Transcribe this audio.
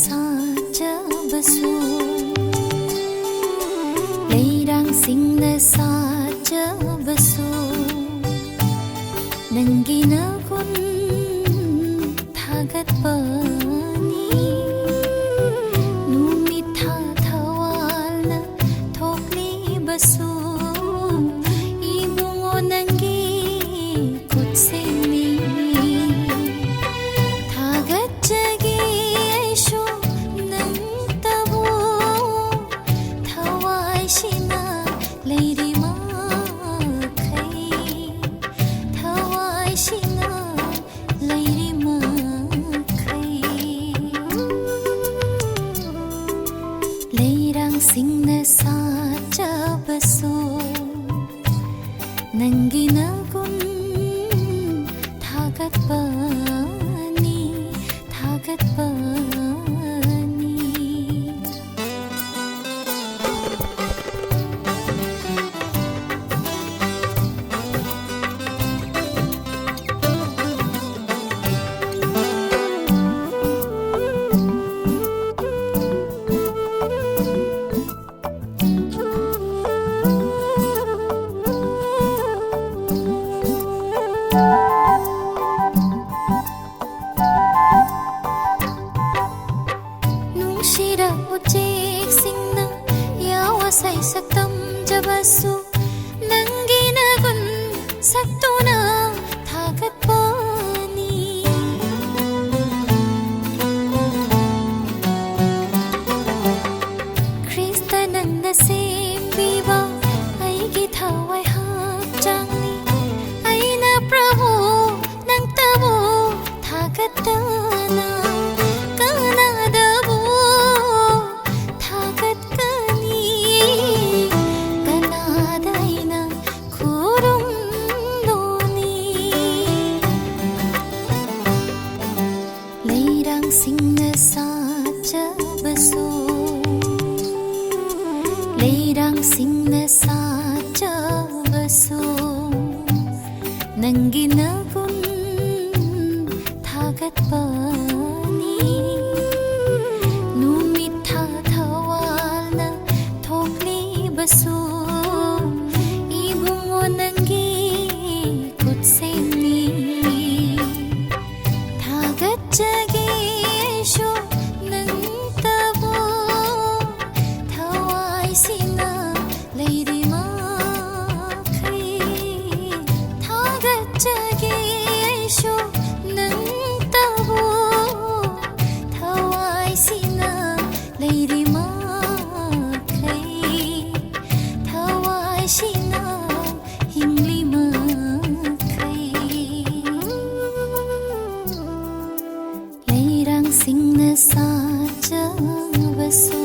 satchabasu Leirangsingna satchabasu Nangina kun thagatpani Numitha thawalna thokli basu Ibungo nangi kutsemi Thagatjagi aisho nang tabo Thawai-shina leiri makai Thawai-shina leiri makai Leirangsingna satchabasu Nangina kun thagatpani Nungshira ucheksingna yawasai satchabasu Nangina kun saktuna thagatpani Krista nang nasembiba aigi thawai hakchangni Aina Prabhu nang tabo thagatana Leirangsingna satchabasu Leirangsingna satchabasu Nangina kun thagatpani Numitha thawalna thokli basu Ibungo nangi kutsemi Thagatjagi aisho nang tabo Thawai-shina leiri makai Thagatjagi aisho nang tabo Thawai-shina leiri makai Thawai-shina hingli makai Leirangsingna satchabasu